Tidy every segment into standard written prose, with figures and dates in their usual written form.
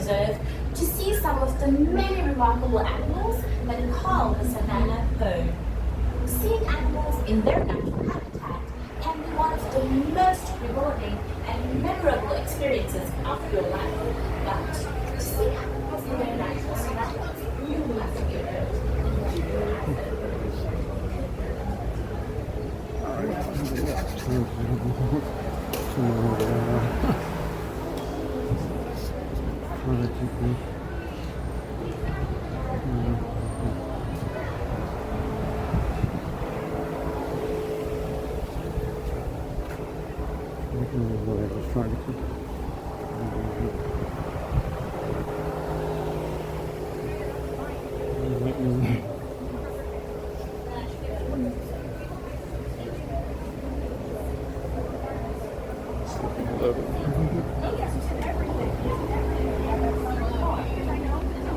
Reserve to see some of the many remarkable animals that call the savannah home. Seeing animals in their natural habitat can be one of the most rewarding and memorable experiences of your life. But to see animals in their natural surroundings, you must be alert.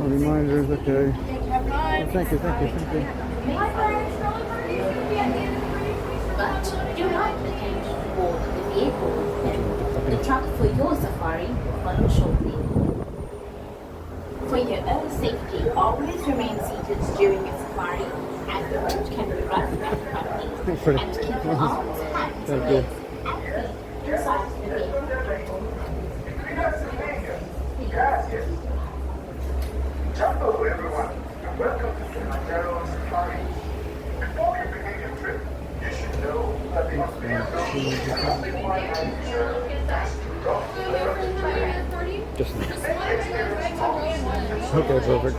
Reminders, okay. Oh, thank you. But do not engage board the vehicle. The truck for your safari will follow shortly. For your own safety, always remain seated during your safari, as the road can be rough and bumpy, and keep your arms, hands, legs, and feet inside the vehicle. Hello everyone, and welcome to Kilimanjaro Safari. Before you begin your trip, you should know that the Australian is only one adventure that's to drop the road to Just Okay, perfect.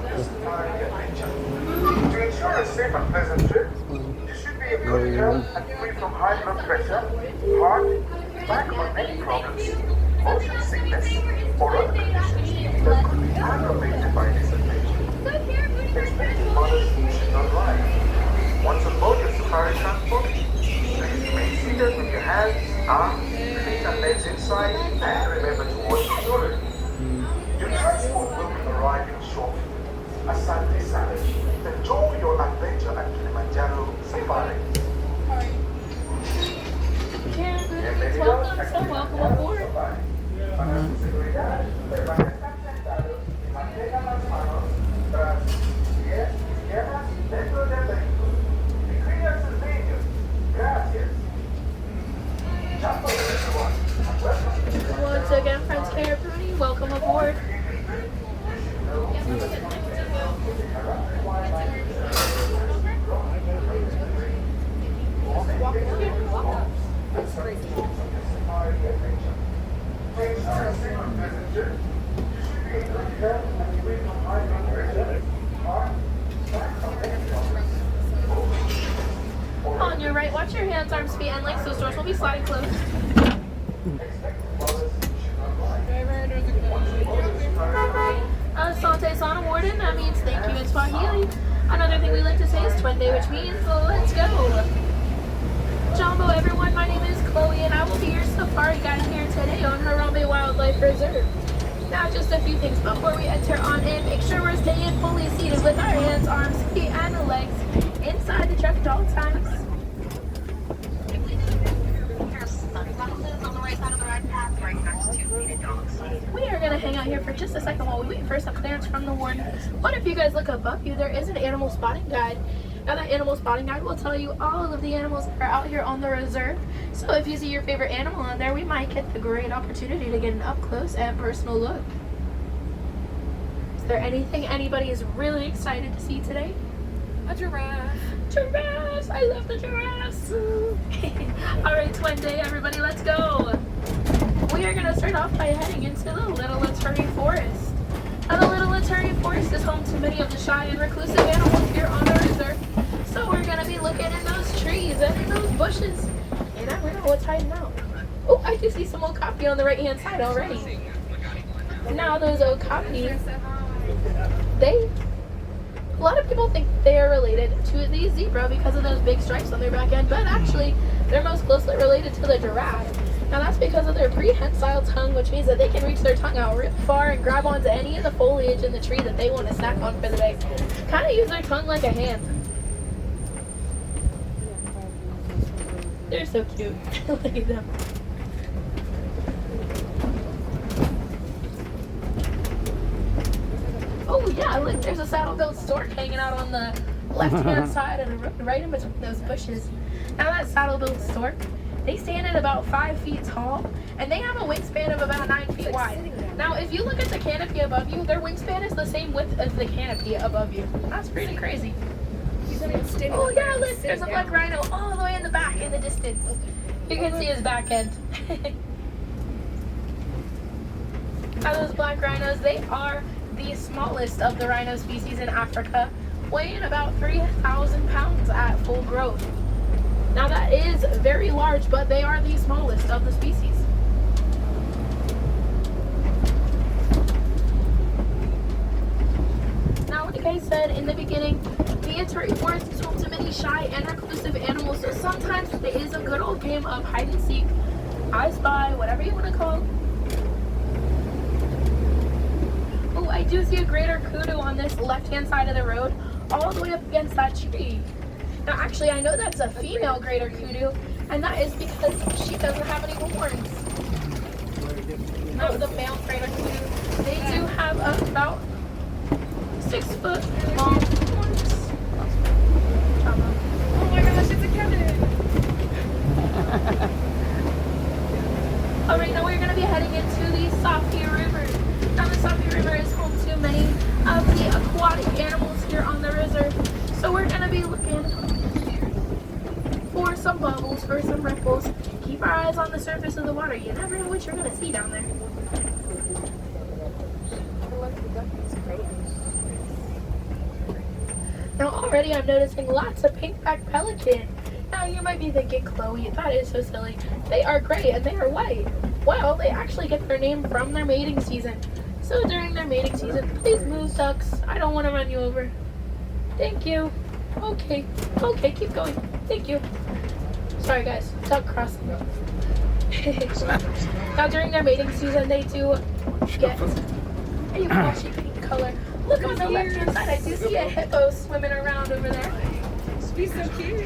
To ensure a safe and pleasant trip, you should be in good health and free from high blood pressure, heart, back or neck problems, motion sickness, or other conditions that could be aggravated by this adventure. Expecting mothers should not ride. Once on board your safari transport, please remain seated with your hands, arms, feet and legs inside, and remember to wash your children. Your transport will be arriving shortly. Asante sana. Enjoy your adventure at Kilimanjaro Safari. Welcome aboard. Once again, friends, everybody, welcome aboard. On your right, watch your hands, arms, feet, and legs. Those doors will be sliding closed. Asante Sana Warden, that means thank you in Swahili. Another thing we like to say is Twende, which means let's go. Jumbo everyone, my name is Chloe and I will be your safari guide here today on Harambe Wildlife Reserve. Now just a few things before we enter on in. Make sure we're staying fully seated with our hands, arms, feet, and legs inside the truck at all times. We are going to hang out here for just a second while we wait for some clearance from the warden. But if you guys look above you, there is an animal spotting guide. Now that animal spotting guide will tell you all of the animals that are out here on the reserve. So if you see your favorite animal on there, we might get the great opportunity to get an up close and personal look. Is there anything anybody is really excited to see today? A giraffe. Giraffes! I love the giraffes! Alright, Twende, everybody, let's go! We are going to start off by heading into the Little Ituri Forest. Now, the Little Ituri Forest is home to many of the shy and reclusive animals here on the reserve. So we're going to be looking in those trees and in those bushes. And I don't know what's hiding out. Oh, I do see some okapi on the right-hand side already. Now, those okapi, a lot of people think they are related to the zebra because of those big stripes on their back end, but actually, they're most closely related to the giraffe. Now that's because of their prehensile tongue, which means that they can reach their tongue out real far and grab onto any of the foliage in the tree that they want to snack on for the day. Kind of use their tongue like a hand. They're so cute. Look at them. Oh yeah, look, there's a saddle-billed stork hanging out on the left-hand side of the road, right in between those bushes. Now that saddle-billed stork, they stand at about 5 feet tall, and they have a wingspan of about 9 feet wide. Now, if you look at the canopy above you, their wingspan is the same width as the canopy above you. That's pretty crazy. Oh yeah, look, there's a black rhino all the way in the back in the distance. You can see his back end. Now those black rhinos, they are the smallest of the rhino species in Africa, weighing about 3,000 pounds at full growth. Now that is very large, but they are the smallest of the species. Now, like I said in the beginning, the Ituri forest is home to many shy and reclusive animals, so sometimes there is a good old game of hide and seek, I spy, whatever you want to call it. Oh, I do see a greater kudu on this left-hand side of the road, all the way up against that tree. Now, actually, I know that's a female greater kudu, and that is because she doesn't have any horns. Now, the male greater kudu, they do have about 6 foot long horns. Oh my gosh, it's a Kevin. Alright, now we're going to be heading into the Safi River. Now, the Safi River is home to many of the aquatic animals here on the reserve. So we're going to be looking for some bubbles, for some ripples. Keep our eyes on the surface of the water. You never know what you're going to see down there. Now already I'm noticing lots of pink-backed pelican. Now you might be thinking, Chloe, that is so silly. They are gray and they are white. Well, they actually get their name from their mating season. So during their mating season, please move, ducks. I don't want to run you over. Thank you. Okay, keep going. Thank you. Sorry guys, duck crossing. Now during their mating season, they do get a flashy pink color. Look on the left-hand side, I do see a hippo swimming around over there. She's so cute.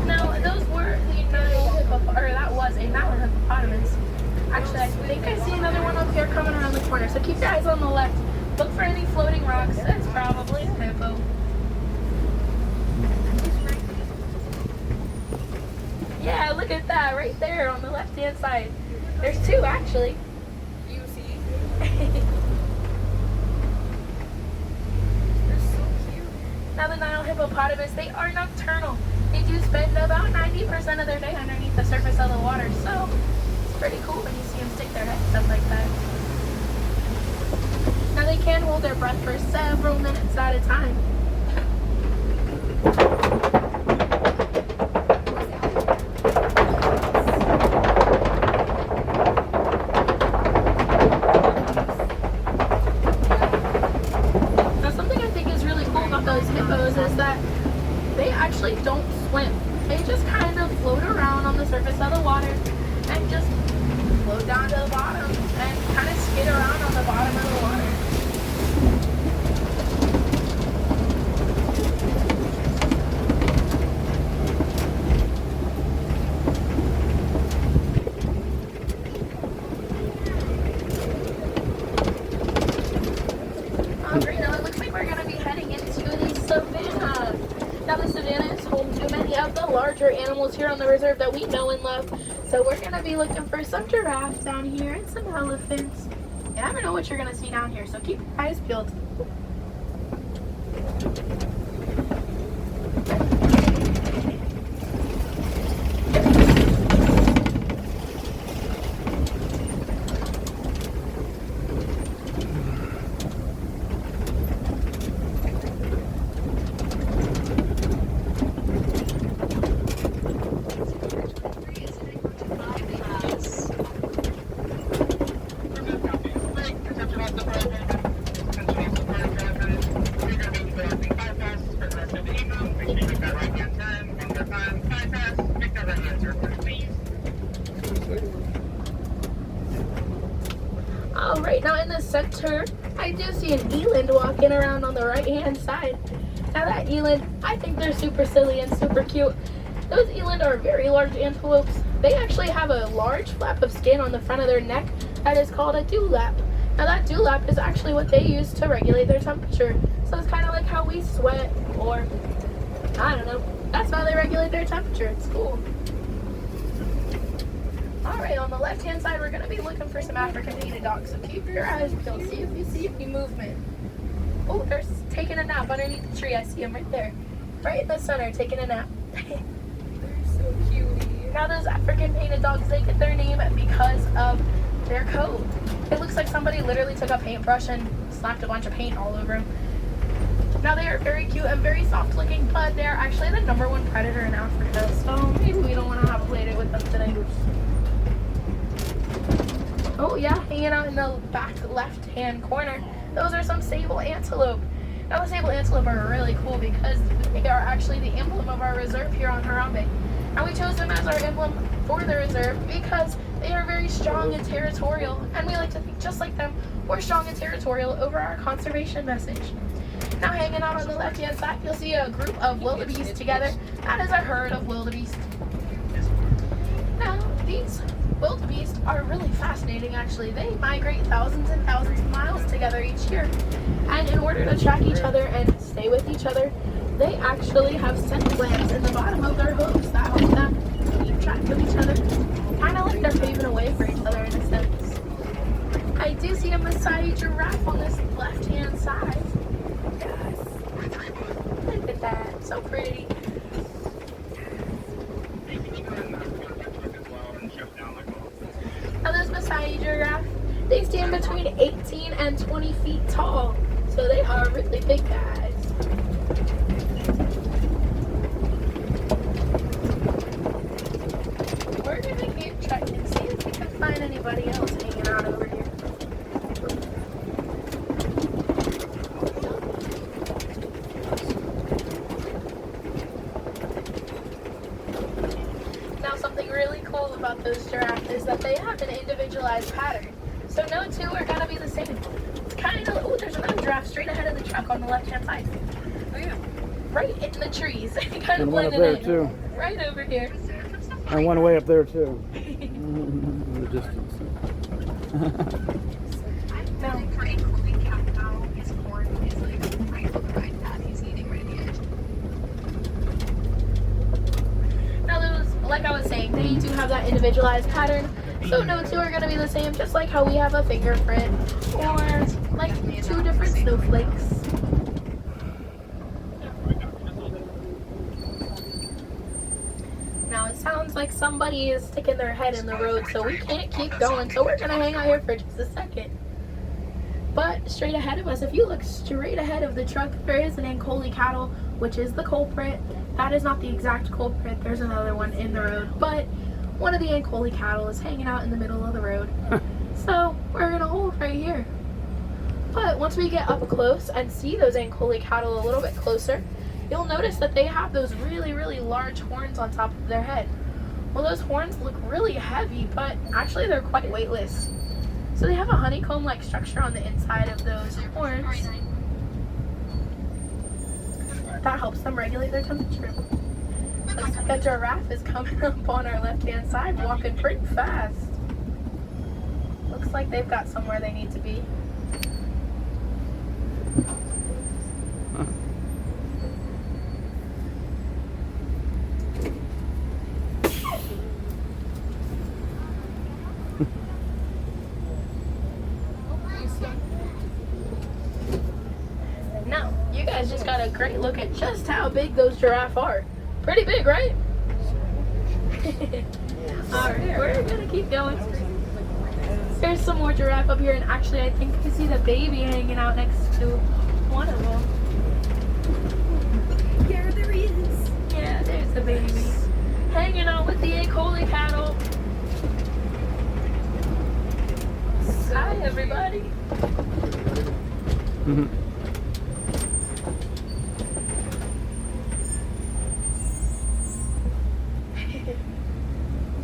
Now, those were the Nile hippopotamus, or that was a Nile hippopotamus. Actually, I think I see another one up here coming around the corner, so keep your eyes on the left. Look for any floating rocks. It's probably a hippo. Yeah, look at that right there on the left-hand side. There's 2 actually. You see? They're so cute. Now the Nile hippopotamus, they are nocturnal. They do spend about 90% of their day underneath the surface of the water, so it's pretty cool when you see them stick their heads up like that. Now they can hold their breath for several minutes at a time. Now something I think is really cool about those hippos is that they actually don't swim. They just kind of float around on the surface of the water and just float down to the bottom and kind of skid around on the bottom of the water. Alright, now it looks like we're going to be heading into the savannah. Now the savannah is home to many of the larger animals here on the reserve that we know and love. So we're going to be looking for some giraffes down here and some elephants. You never know what you're going to see down here, so keep your eyes peeled. Alright, now in the center, I I do see an eland walking around on the right hand side. Now that eland, I think they're super silly and super cute. Those eland are very large antelopes. They actually have a large flap of skin on the front of their neck that is called a dewlap. Now that dewlap is actually what they use to regulate their temperature. So it's kind of like how we sweat, or I don't know. That's how they regulate their temperature. It's cool. Alright, on the left hand side we're going to be looking for some African painted dogs. So keep your eyes peeled. See if you see any movement. Oh, they're taking a nap underneath the tree. I see them right there. Right in the center, taking a nap. They're so cute. Now those African painted dogs, they get their name because of their coat. It looks like somebody literally took a paintbrush and slapped a bunch of paint all over them. Now they are very cute and very soft looking, but they're actually the #1 predator in Africa. So maybe we don't want to have a play date with them today. Oh yeah, hanging out in the back left hand corner, those are some sable antelope. Now the sable antelope are really cool because they are actually the emblem of our reserve here on Harambe. And we chose them as our emblem for the reserve because they are very strong and territorial, and we like to think just like them, we're strong and territorial over our conservation message. Now hanging out on the left hand side, you'll see a group of wildebeest together. That is a herd of wildebeest. Now these wildebeest are really fascinating actually. They migrate thousands and thousands of miles together each year. And in order to track each other and stay with each other, they actually have scent glands in the bottom of their hooves that help them keep track of each other. Kind of like they're paving a way for each other in a sense. I do see a Maasai giraffe on this left hand side. Yes. Look at that. So pretty. Now those Maasai giraffe, they stand between 18 and 20 feet tall. So they are really big guys. We're gonna keep checking, see if we can find anybody else hanging out over here. Now something really cool about those giraffes is that they have an individualized pattern. So no two are gonna be the same. It's kind of, oh, there's another giraffe straight ahead of the truck on the left hand side. Oh yeah. Right in the trees. Kind of And one up blending there in. too. Right over here. And one way up there too. The distance. Now, For a cooling cat cow, his horn is like right on the right path. He's eating right at the edge. now those, like I was saying, they do have that individualized pattern. So no two are going to be the same, just like how we have a fingerprint or like two different snowflakes. Now it sounds like somebody is sticking their head in the road, so we can't keep going. So we're going to hang out here for just a second. But straight ahead of us, if you look straight ahead of the truck, there is an Ankole cattle, which is the culprit. That is not the exact culprit. There's another one in the road. But one of the Ankole cattle is hanging out in the middle of the road. So we're going to hold right here. But once we get up close and see those Ankole cattle a little bit closer, you'll notice that they have those really, really large horns on top of their head. Well, those horns look really heavy, but actually they're quite weightless. So they have a honeycomb-like structure on the inside of those horns that helps them regulate their temperature. Looks like a giraffe is coming up on our left-hand side, walking pretty fast. Looks like they've got somewhere they need to be. Now, you guys just got a great look at just how big those giraffes are. Pretty big, right? Alright, we're gonna keep going. There's some more giraffe up here, and actually I think I see the baby hanging out next to one of them. Yeah, there he is. Yeah, there's the baby. Hanging out with the Ankole cattle. Hi, everybody.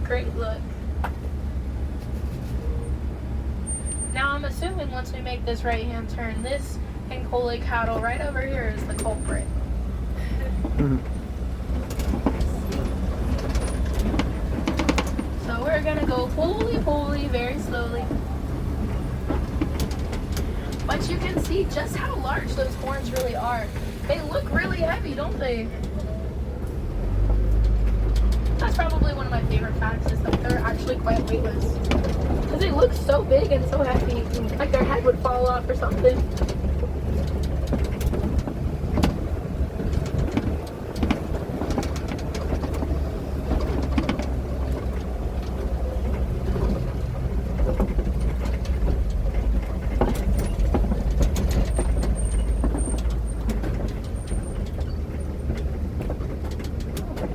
Great look. Now I'm assuming once we make this right-hand turn, this Ankole cattle right over here is the culprit. Mhm. So we're gonna go holy, very slowly. But you can see just how large those horns really are. They look really heavy, don't they? That's probably one of my favorite facts, is that they're actually quite weightless. Because they look so big and so heavy, like their head would fall off or something.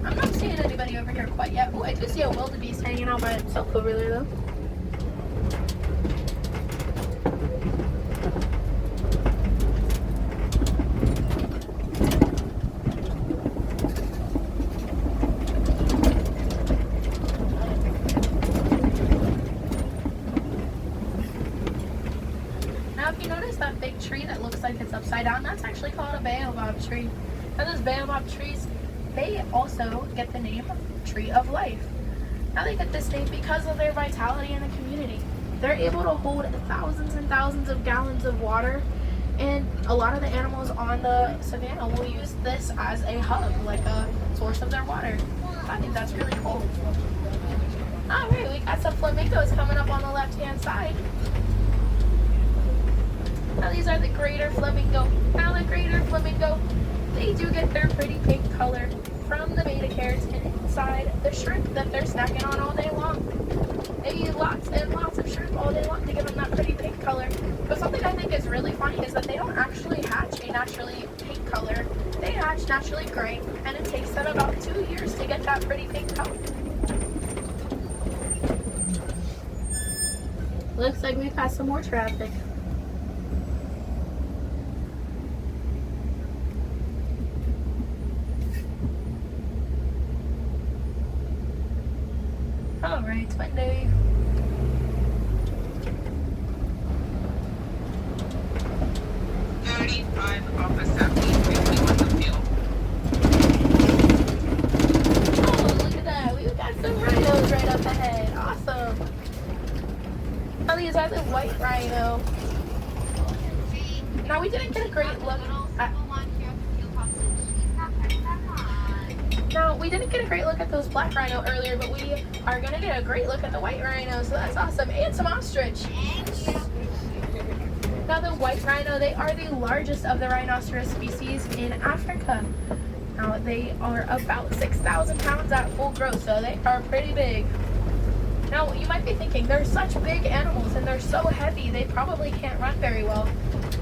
I'm not seeing anybody over here quite yet. Oh, I do see a wildebeest hanging out by himself over there though. Now, if you notice that big tree that looks like it's upside down, that's actually called a baobab tree. And those baobab trees, they also get the name Tree of Life. Now they get this name because of their vitality in the community. They're able to hold thousands and thousands of gallons of water, and a lot of the animals on the savannah will use this as a hub, like a source of their water. I think that's really cool. Alright, we got some flamingos coming up on the left-hand side. Now these are the greater flamingo. Now the greater flamingo, they do get their pretty pink color from the beta keratin inside the shrimp that they're snacking on all day long. They eat lots and lots of shrimp all day long to give them that pretty pink color. But something I think is really funny is that they don't actually hatch a naturally pink color. They hatch naturally gray, and it takes them about 2 years to get that pretty pink color. Looks like we've got some more traffic. Alright, it's Monday. Off of Safi, 51 the field. Oh, look at that. We've got some rhinos right up ahead. Awesome. Oh, these are the white rhino. Now, we didn't get a great look at... Now, we didn't get a great look at those black rhino earlier, but we are going to get a great look at the white rhino, so that's awesome. And some ostrich. Now, the white rhino, they are the largest of the rhinoceros species in Africa. Now, they are about 6,000 pounds at full growth, so they are pretty big. Now, you might be thinking, they're such big animals and they're so heavy, they probably can't run very well.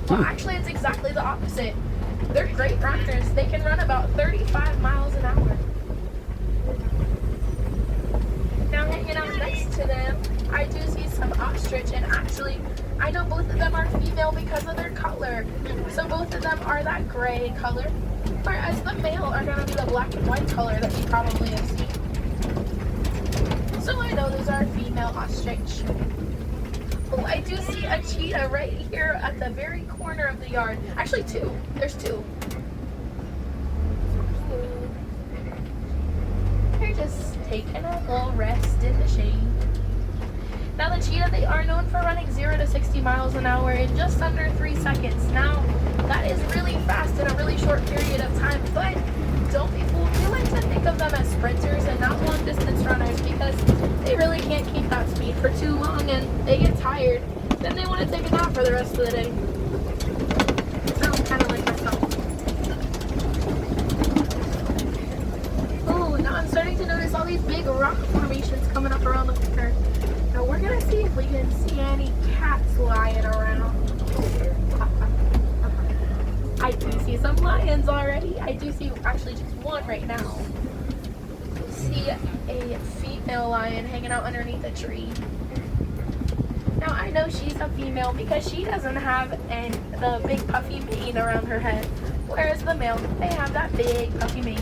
Well, actually, it's exactly the opposite. They're great runners. They can run about 35 miles an hour. Now, hanging out next to them, I do see some ostrich, and actually, I know both of them are female because of their color. So both of them are that gray color, whereas the male are going to be the black and white color that you probably have seen. So I know those are female ostrich. Oh, I do see a cheetah right here at the very corner of the yard. Actually, two. There's two. They're just taking a little rest in the shade. Now the cheetah, they are known for running 0 to 60 miles an hour in just under 3 seconds. Now, that is really fast in a really short period of time, but don't be fooled. We like to think of them as sprinters and not long distance runners because they really can't keep that speed for too long and they get tired. Then they want to take a nap for the rest of the day. Sounds kind of like myself. Oh, now I'm starting to notice all these big rock formations coming up around the corner. Now we're going to see if we can see any cats lying around. I do see some lions already. I do see actually just one right now. See a female lion hanging out underneath a tree. Now I know she's a female because she doesn't have the big puffy mane around her head. Whereas the male, they have that big puffy mane.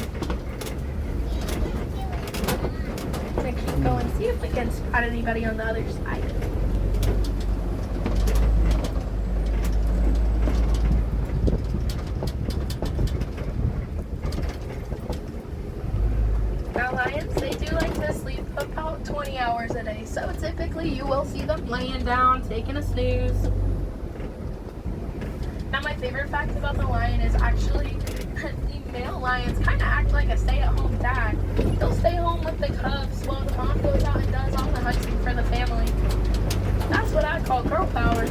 Gonna keep going, see if we can spot anybody on the other side. Now lions, they do like to sleep about 20 hours a day. So typically you will see them laying down, taking a snooze. Now my favorite fact about the lion is actually the male lions kind of act like a stay-at-home dad. They'll stay home with the cubs while the mom goes out and does all the hunting for the family. That's what I call girl power.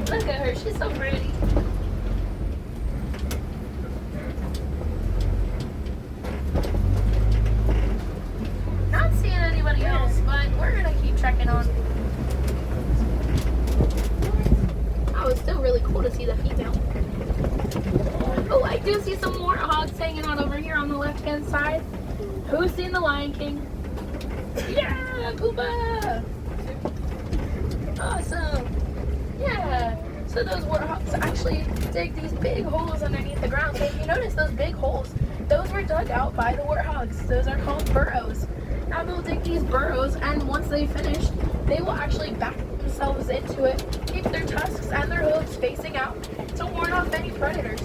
Look at her, she's so pretty. Not seeing anybody else, but we're gonna keep checking on. Oh, it's still really cool to see the female. Oh, I do see some more hogs hanging out over here on the left-hand side. Who's seen the Lion King? Yeah, Pumbaa! Awesome. Yeah. So those warthogs actually dig these big holes underneath the ground. So if you notice those big holes, those were dug out by the warthogs. Those are called burrows. Now they'll dig these burrows, and once they finish, they will actually back themselves into it, keep their tusks and their hooves facing out to ward off any predators.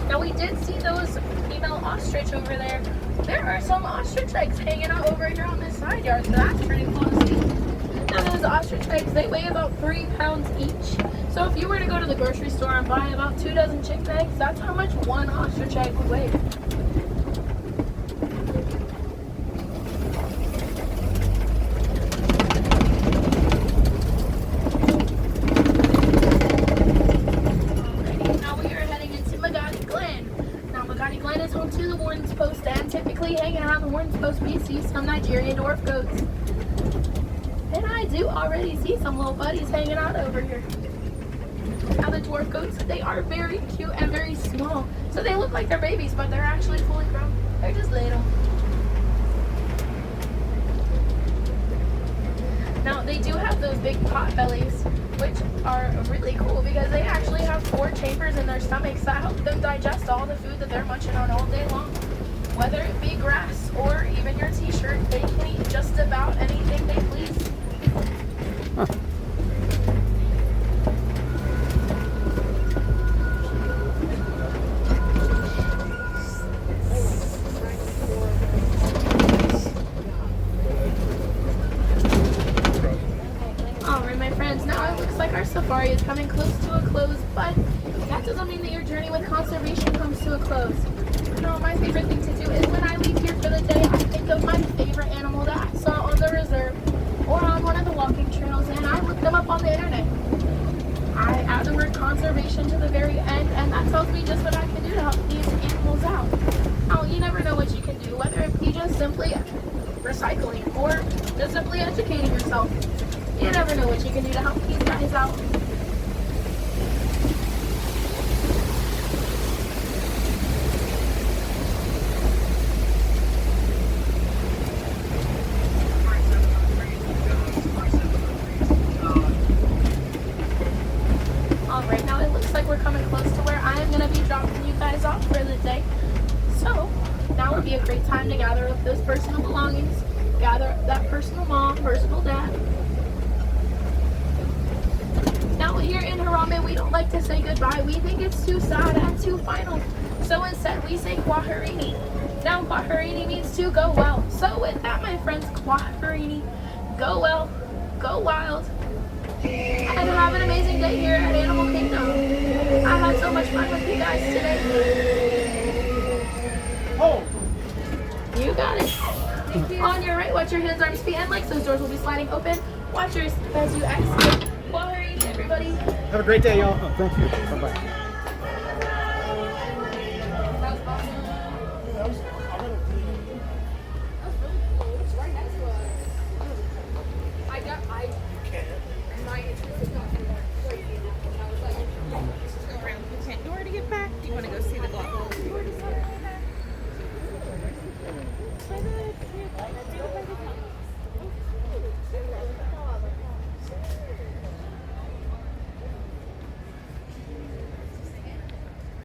Now we did see those female ostrich over there. There are some ostrich eggs hanging out over here on this side yard, so that's pretty cool to see. Now those ostrich eggs, they weigh about 3 pounds each. So if you were to go to the grocery store and buy about 2 dozen chicken eggs, that's how much one ostrich egg would weigh. Alrighty, now we are heading into Magadi Glen. Now Magadi Glen is home to the Warden's Post, and typically hanging around the Warden's Post we see some Nigerian dwarf goats. And I do already see some little buddies hanging out over here. Now the dwarf goats, they are very cute and very small. So they look like they're babies, but they're actually fully grown. They're just little. Now they do have those big pot bellies, which are really cool because they actually have 4 chambers in their stomachs that help them digest all the food that they're munching on all day long. Whether it be grass or even your t-shirt, they can eat just about anything they please. Huh. Alright my friends, now it looks like our safari is coming close to a close, but that doesn't mean that your journey with conservation comes to a close. No, my favorite thing to do is when I leave here for the day, I think of my favorite animal that I saw on the reserve or on one of the walking trails, and I look them up on the internet. I add the word conservation to the very end, and that tells me just what I can do to help these animals out. Now, you never know what you can do, whether it be just simply recycling or just simply educating yourself. You never know what you can do to help these guys out. Alright, now it looks like we're coming close to where I am going to be dropping you guys off for the day. So, now would be a great time to gather up those personal belongings, gather up that personal mom, personal dad. Now here in Harambe, we don't like to say goodbye. We think it's too sad and too final. So instead we say Kwaherini. Now Kwaherini means to go well. So with that, my friends, Kwaherini, go well, go wild, and have an amazing day here at Animal Kingdom. I had so much fun with you guys today. Oh! You got it. On your right, watch your hands, arms, feet, and legs. Those doors will be sliding open. Watch your step as you exit. Kwaherini, everybody. Have a great day, y'all. Oh, thank you. Bye-bye.